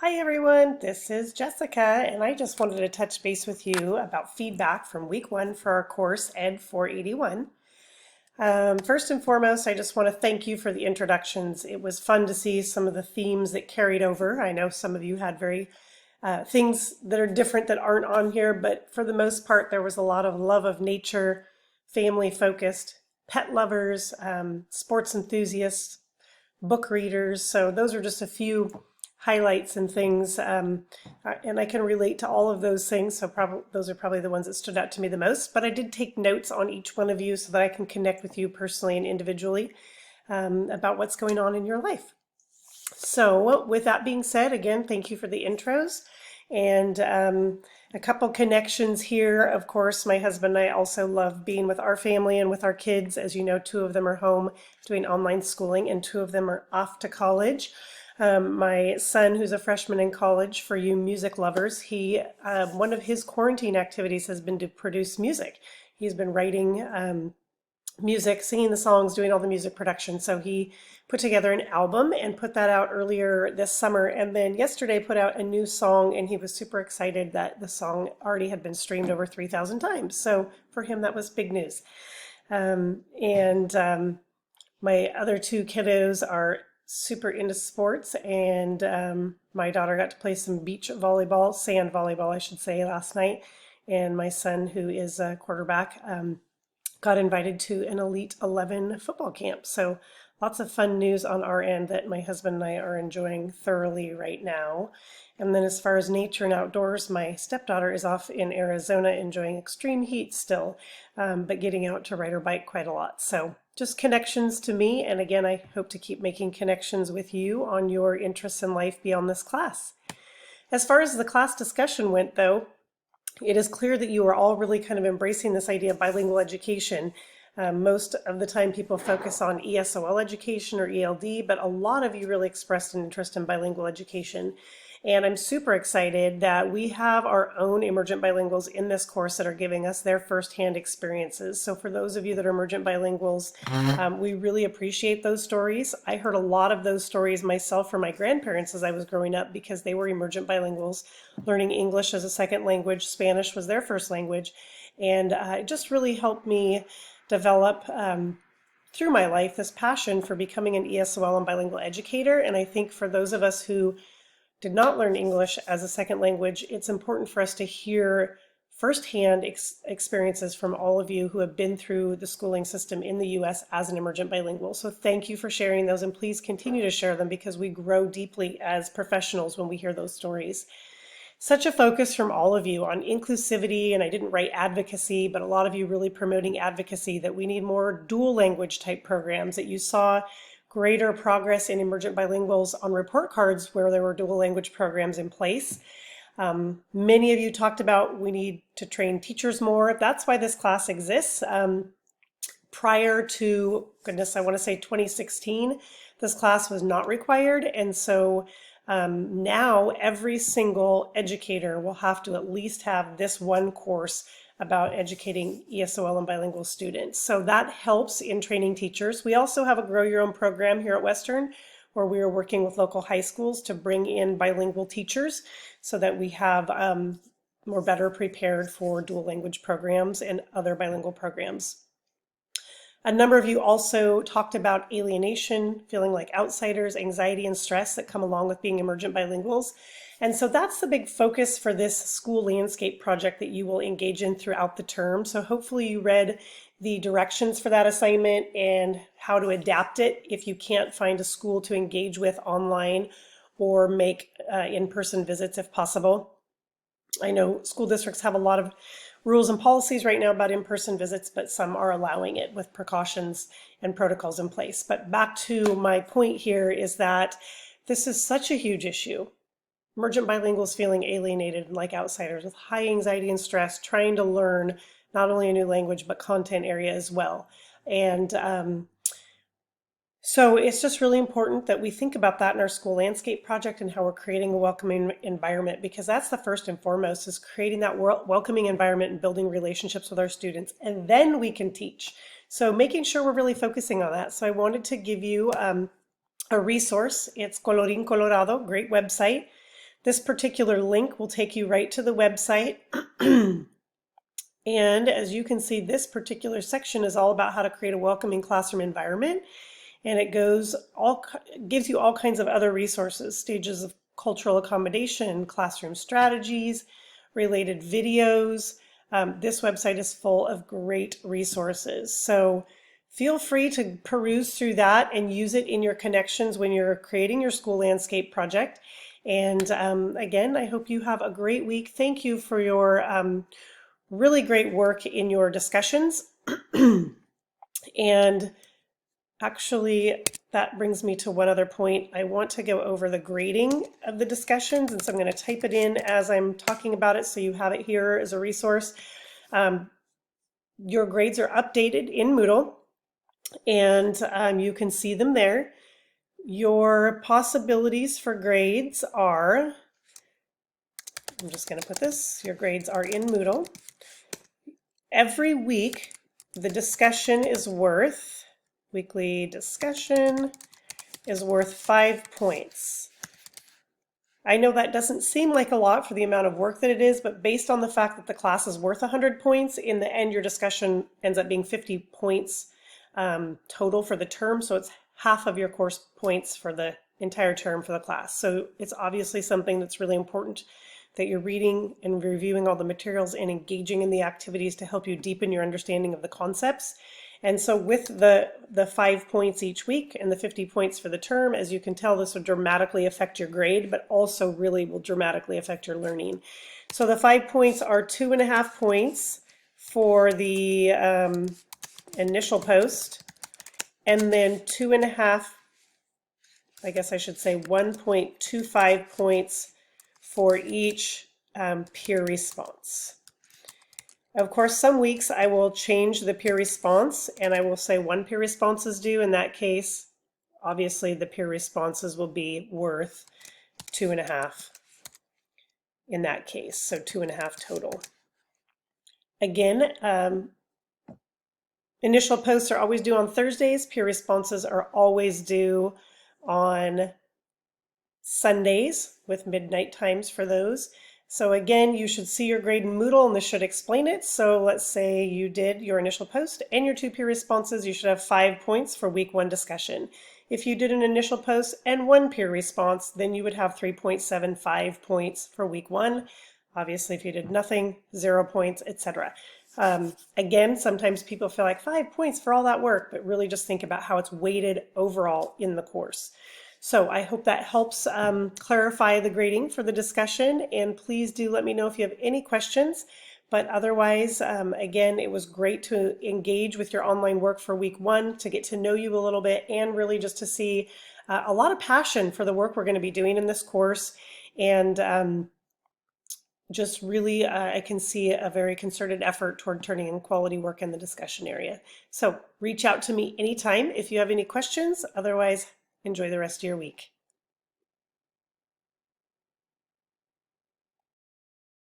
Hi everyone, this is Jessica, and I just wanted to touch base with you about feedback from week one for our course Ed 481. First and foremost, I just want to thank you for the introductions. It was fun to see some of the themes that carried over. I know some of you had very things that are different that aren't on here, but for the most part, there was a lot of love of nature, family focused, pet lovers, sports enthusiasts, book readers. So those are just a few highlights and things, and I can relate to all of those things. So probably those are probably the ones that stood out to me the most. But I did take notes on each one of you so that I can connect with you personally and individually about what's going on in your life. So with that being said, again, thank you for the intros. And a couple connections here. Of course, my husband and I also love being with our family and with our kids. As you know, two of them are home doing online schooling and two of them are off to college. My son, who's a freshman in college, for you music lovers, one of his quarantine activities has been to produce music. He's been writing music, singing the songs, doing all the music production. So he put together an album and put that out earlier this summer. And then yesterday put out a new song, and he was super excited that the song already had been streamed over 3,000 times. So for him, that was big news. And my other two kiddos are super into sports, and my daughter got to play some beach volleyball, sand volleyball, I should say, last night. And my son, who is a quarterback, got invited to an Elite 11 football camp. So lots of fun news on our end that my husband and I are enjoying thoroughly right now. And then as far as nature and outdoors, my stepdaughter is off in Arizona enjoying extreme heat still, but getting out to ride her bike quite a lot. So just connections to me. And again, I hope to keep making connections with you on your interests in life beyond this class. As far as the class discussion went, though, it is clear that you are all really kind of embracing this idea of bilingual education. Most of the time people focus on ESOL education or ELD, but a lot of you really expressed an interest in bilingual education. And I'm super excited that we have our own emergent bilinguals in this course that are giving us their firsthand experiences. So for those of you that are emergent bilinguals, we really appreciate those stories. I heard a lot of those stories myself from my grandparents as I was growing up because they were emergent bilinguals, learning English as a second language. Spanish was their first language. And it just really helped me develop through my life this passion for becoming an ESOL and bilingual educator. And I think for those of us who did not learn English as a second language, it's important for us to hear firsthand experiences from all of you who have been through the schooling system in the US as an emergent bilingual. So thank you for sharing those, and please continue to share them because we grow deeply as professionals when we hear those stories. Such a focus from all of you on inclusivity, and I didn't write advocacy, but a lot of you really promoting advocacy, that we need more dual language type programs, that you saw greater progress in emergent bilinguals on report cards where there were dual language programs in place. Many of you talked about we need to train teachers more. That's why this class exists. Prior to, goodness, I want to say 2016, this class was not required. And so now every single educator will have to at least have this one course about educating ESOL and bilingual students. So that helps in training teachers. We also have a Grow Your Own program here at Western where we are working with local high schools to bring in bilingual teachers so that we have more better prepared for dual language programs and other bilingual programs. A number of you also talked about alienation, feeling like outsiders, anxiety and stress that come along with being emergent bilinguals. And so that's the big focus for this school landscape project that you will engage in throughout the term. So hopefully you read the directions for that assignment and how to adapt it if you can't find a school to engage with online or make in-person visits if possible. I know school districts have a lot of rules and policies right now about in-person visits, but some are allowing it with precautions and protocols in place. But back to my point here is that this is such a huge issue. Emergent bilinguals feeling alienated and like outsiders with high anxiety and stress, trying to learn not only a new language, but content area as well. And so it's just really important that we think about that in our school landscape project and how we're creating a welcoming environment, because that's the first and foremost, is creating that welcoming environment and building relationships with our students, and then we can teach. So making sure we're really focusing on that. So I wanted to give you a resource. It's Colorín Colorado, great website. This particular link will take you right to the website. And as you can see, this particular section is all about how to create a welcoming classroom environment. And it gives you all kinds of other resources, stages of cultural accommodation, classroom strategies, related videos. This website is full of great resources. So feel free to peruse through that and use it in your connections when you're creating your school landscape project. And again, I hope you have a great week. Thank you for your really great work in your discussions. And actually, that brings me to one other point. I want to go over the grading of the discussions, and so I'm going to type it in as I'm talking about it so you have it here as a resource. Your grades are updated in Moodle, and you can see them there. Your possibilities for grades are, I'm just going to put this, your grades are in Moodle. Every week, the discussion is worth, weekly discussion is worth 5 points. I know that doesn't seem like a lot for the amount of work that it is, but based on the fact that the class is worth 100 points, in the end your discussion ends up being 50 points total for the term, so it's half of your course points for the entire term for the class. So it's obviously something that's really important that you're reading and reviewing all the materials and engaging in the activities to help you deepen your understanding of the concepts. And so with the 5 points each week and the 50 points for the term, as you can tell, this will dramatically affect your grade, but also really will dramatically affect your learning. So the 5 points are 2.5 points for the initial post, and then 2.5, I guess I should say 1.25 points for each peer response. Of course, some weeks I will change the peer response and I will say 1 peer response is due. In that case, obviously the peer responses will be worth 2.5 in that case, so 2.5 total. Again, initial posts are always due on Thursdays. Peer responses are always due on Sundays with midnight times for those. So again, you should see your grade in Moodle, and this should explain it. So let's say you did your initial post and your 2 peer responses, you should have 5 points for week 1 discussion. If you did an initial post and 1 peer response, then you would have 3.75 points for week 1. Obviously, if you did nothing, 0 points, etc. Again, sometimes people feel like 5 points for all that work, but really just think about how it's weighted overall in the course. So I hope that helps clarify the grading for the discussion, and please do let me know if you have any questions. But otherwise, again, it was great to engage with your online work for week 1, to get to know you a little bit, and really just to see a lot of passion for the work we're going to be doing in this course. And just really, I can see a very concerted effort toward turning in quality work in the discussion area. So reach out to me anytime if you have any questions. Otherwise, enjoy the rest of your week.